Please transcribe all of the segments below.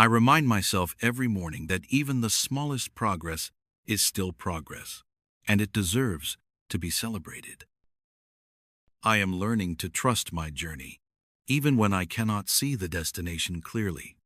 I remind myself every morning that even the smallest progress is still progress, and it deserves to be celebrated. I am learning to trust my journey, even when I cannot see the destination clearly.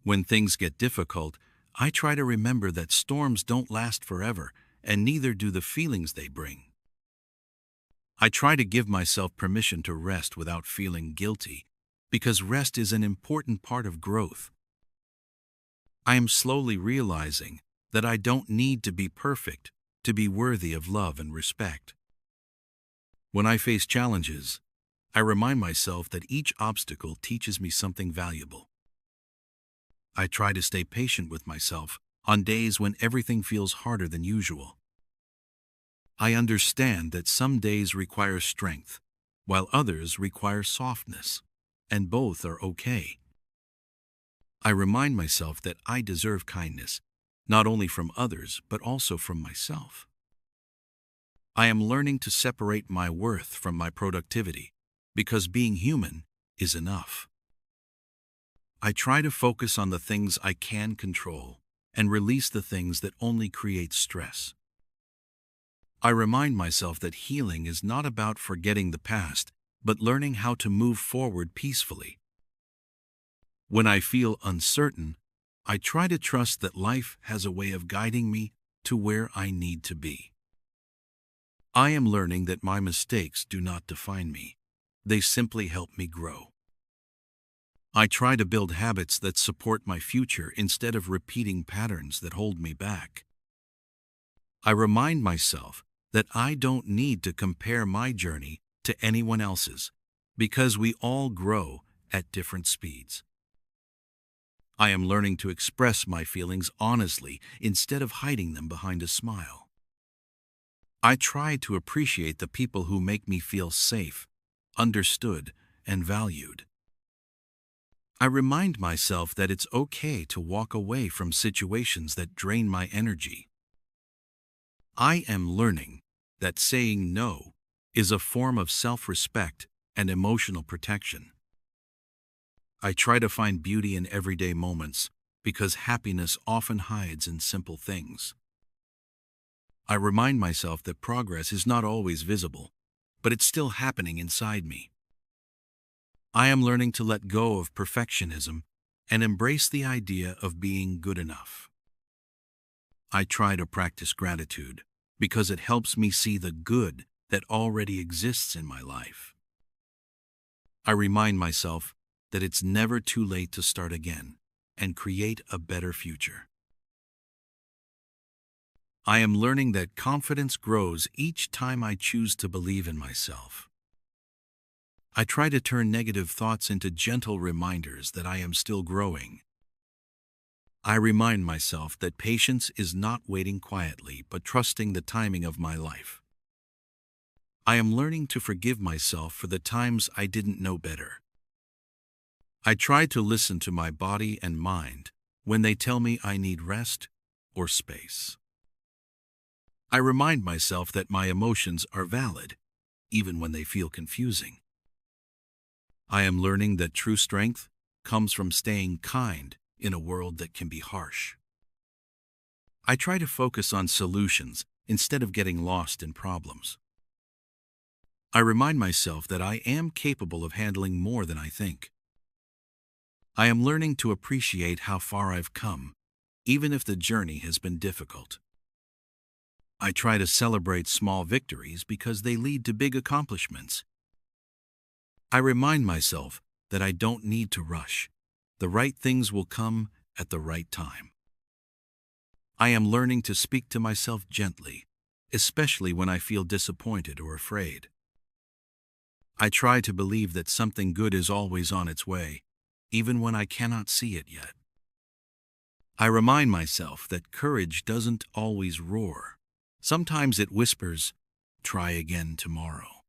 When things get difficult, I try to remember that storms don't last forever, and neither do the feelings they bring. I try to give myself permission to rest without feeling guilty, because rest is an important part of growth. I am slowly realizing that I don't need to be perfect to be worthy of love and respect. When I face challenges, I remind myself that each obstacle teaches me something valuable. I try to stay patient with myself on days when everything feels harder than usual. I understand that some days require strength, while others require softness, and both are okay. I remind myself that I deserve kindness, not only from others, but also from myself. I am learning to separate my worth from my productivity, because being human is enough. I try to focus on the things I can control and release the things that only create stress. I remind myself that healing is not about forgetting the past, but learning how to move forward peacefully. When I feel uncertain, I try to trust that life has a way of guiding me to where I need to be. I am learning that my mistakes do not define me. They simply help me grow. I try to build habits that support my future instead of repeating patterns that hold me back. I remind myself that I don't need to compare my journey to anyone else's, because we all grow at different speeds. I am learning to express my feelings honestly instead of hiding them behind a smile. I try to appreciate the people who make me feel safe, understood, and valued. I remind myself that it's okay to walk away from situations that drain my energy. I am learning that saying no is a form of self-respect and emotional protection. I try to find beauty in everyday moments because happiness often hides in simple things. I remind myself that progress is not always visible, but it's still happening inside me. I am learning to let go of perfectionism and embrace the idea of being good enough. I try to practice gratitude because it helps me see the good that already exists in my life. I remind myself that it's never too late to start again and create a better future. I am learning that confidence grows each time I choose to believe in myself. I try to turn negative thoughts into gentle reminders that I am still growing. I remind myself that patience is not waiting quietly, but trusting the timing of my life. I am learning to forgive myself for the times I didn't know better. I try to listen to my body and mind when they tell me I need rest or space. I remind myself that my emotions are valid, even when they feel confusing. I am learning that true strength comes from staying kind in a world that can be harsh. I try to focus on solutions instead of getting lost in problems. I remind myself that I am capable of handling more than I think. I am learning to appreciate how far I've come, even if the journey has been difficult. I try to celebrate small victories because they lead to big accomplishments. I remind myself that I don't need to rush. The right things will come at the right time. I am learning to speak to myself gently, especially when I feel disappointed or afraid. I try to believe that something good is always on its way, even when I cannot see it yet. I remind myself that courage doesn't always roar. Sometimes it whispers, "Try again tomorrow."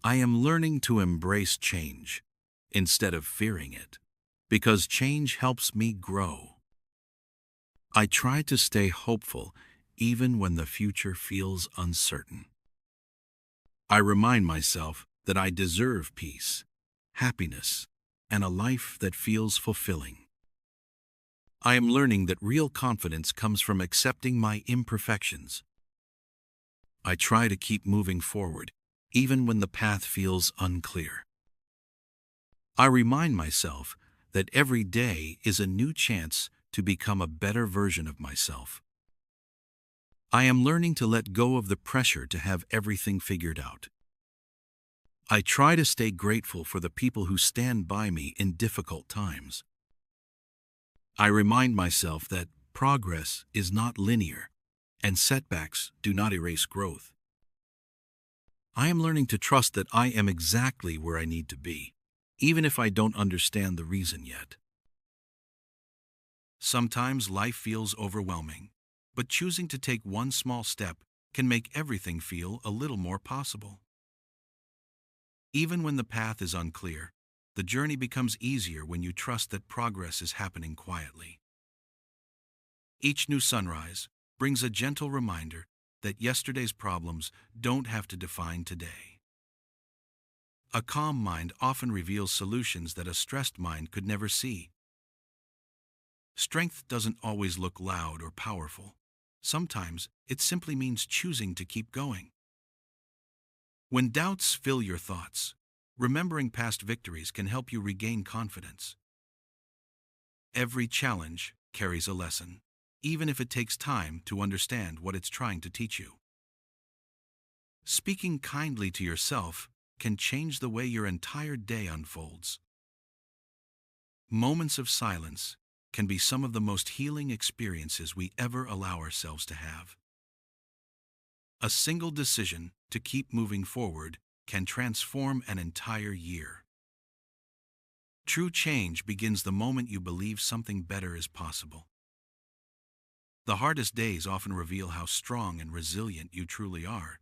I am learning to embrace change instead of fearing it, because change helps me grow. I try to stay hopeful even when the future feels uncertain. I remind myself that I deserve peace, happiness, and a life that feels fulfilling. I am learning that real confidence comes from accepting my imperfections. I try to keep moving forward, even when the path feels unclear. I remind myself that every day is a new chance to become a better version of myself. I am learning to let go of the pressure to have everything figured out. I try to stay grateful for the people who stand by me in difficult times. I remind myself that progress is not linear, and setbacks do not erase growth. I am learning to trust that I am exactly where I need to be, even if I don't understand the reason yet. Sometimes life feels overwhelming, but choosing to take one small step can make everything feel a little more possible. Even when the path is unclear, the journey becomes easier when you trust that progress is happening quietly. Each new sunrise brings a gentle reminder that yesterday's problems don't have to define today. A calm mind often reveals solutions that a stressed mind could never see. Strength doesn't always look loud or powerful. Sometimes it simply means choosing to keep going. When doubts fill your thoughts, remembering past victories can help you regain confidence. Every challenge carries a lesson, even if it takes time to understand what it's trying to teach you. Speaking kindly to yourself can change the way your entire day unfolds. Moments of silence can be some of the most healing experiences we ever allow ourselves to have. A single decision to keep moving forward can transform an entire year. True change begins the moment you believe something better is possible. The hardest days often reveal how strong and resilient you truly are.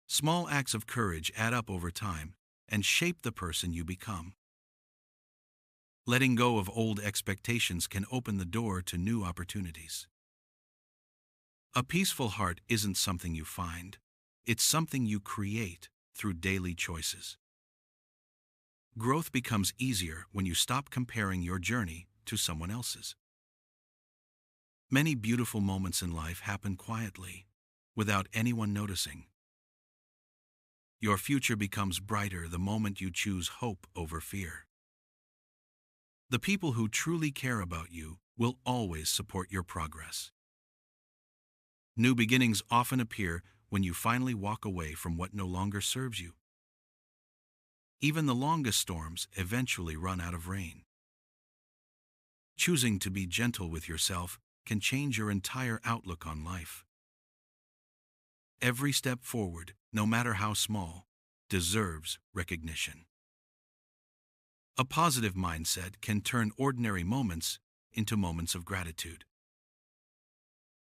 Small acts of courage add up over time and shape the person you become. Letting go of old expectations can open the door to new opportunities. A peaceful heart isn't something you find, it's something you create through daily choices. Growth becomes easier when you stop comparing your journey to someone else's. Many beautiful moments in life happen quietly, without anyone noticing. Your future becomes brighter the moment you choose hope over fear. The people who truly care about you will always support your progress. New beginnings often appear when you finally walk away from what no longer serves you. Even the longest storms eventually run out of rain. Choosing to be gentle with yourself can change your entire outlook on life. Every step forward, no matter how small, deserves recognition. A positive mindset can turn ordinary moments into moments of gratitude.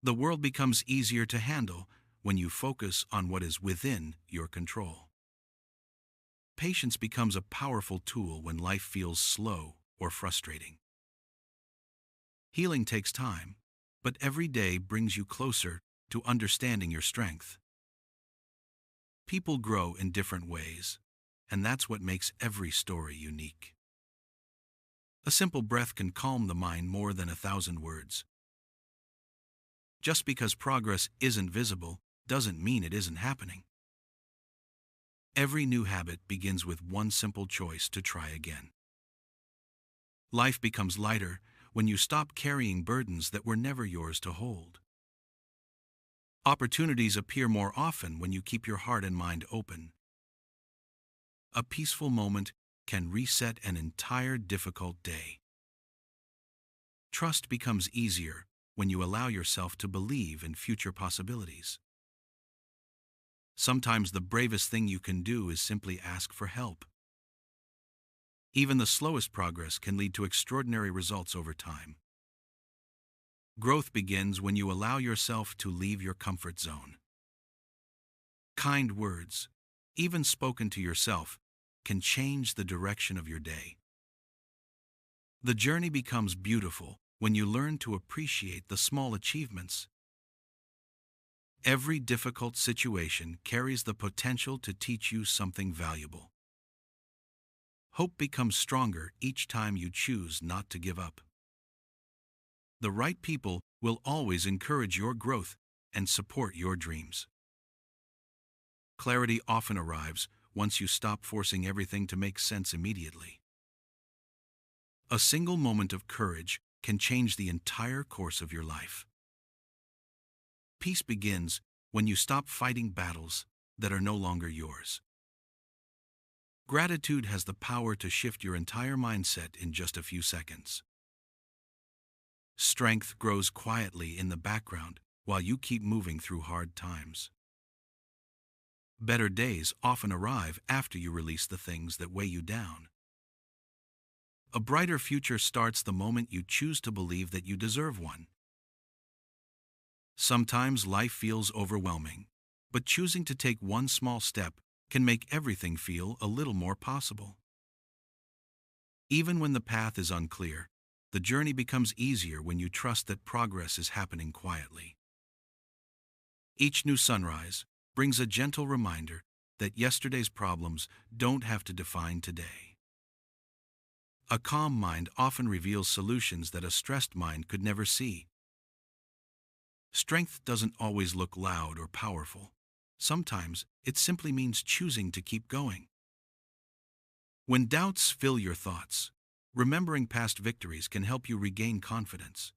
The world becomes easier to handle when you focus on what is within your control. Patience becomes a powerful tool when life feels slow or frustrating. Healing takes time, but every day brings you closer to understanding your strength. People grow in different ways, and that's what makes every story unique. A simple breath can calm the mind more than 1,000 words. Just because progress isn't visible doesn't mean it isn't happening. Every new habit begins with one simple choice to try again. Life becomes lighter when you stop carrying burdens that were never yours to hold. Opportunities appear more often when you keep your heart and mind open. A peaceful moment can reset an entire difficult day. Trust becomes easier when you allow yourself to believe in future possibilities. Sometimes the bravest thing you can do is simply ask for help. Even the slowest progress can lead to extraordinary results over time. Growth begins when you allow yourself to leave your comfort zone. Kind words, even spoken to yourself, can change the direction of your day. The journey becomes beautiful when you learn to appreciate the small achievements. Every difficult situation carries the potential to teach you something valuable. Hope becomes stronger each time you choose not to give up. The right people will always encourage your growth and support your dreams. Clarity often arrives once you stop forcing everything to make sense immediately. A single moment of courage can change the entire course of your life. Peace begins when you stop fighting battles that are no longer yours. Gratitude has the power to shift your entire mindset in just a few seconds. Strength grows quietly in the background while you keep moving through hard times. Better days often arrive after you release the things that weigh you down. A brighter future starts the moment you choose to believe that you deserve one. Sometimes life feels overwhelming, but choosing to take one small step can make everything feel a little more possible. Even when the path is unclear, the journey becomes easier when you trust that progress is happening quietly. Each new sunrise brings a gentle reminder that yesterday's problems don't have to define today. A calm mind often reveals solutions that a stressed mind could never see. Strength doesn't always look loud or powerful. Sometimes it simply means choosing to keep going. When doubts fill your thoughts, remembering past victories can help you regain confidence.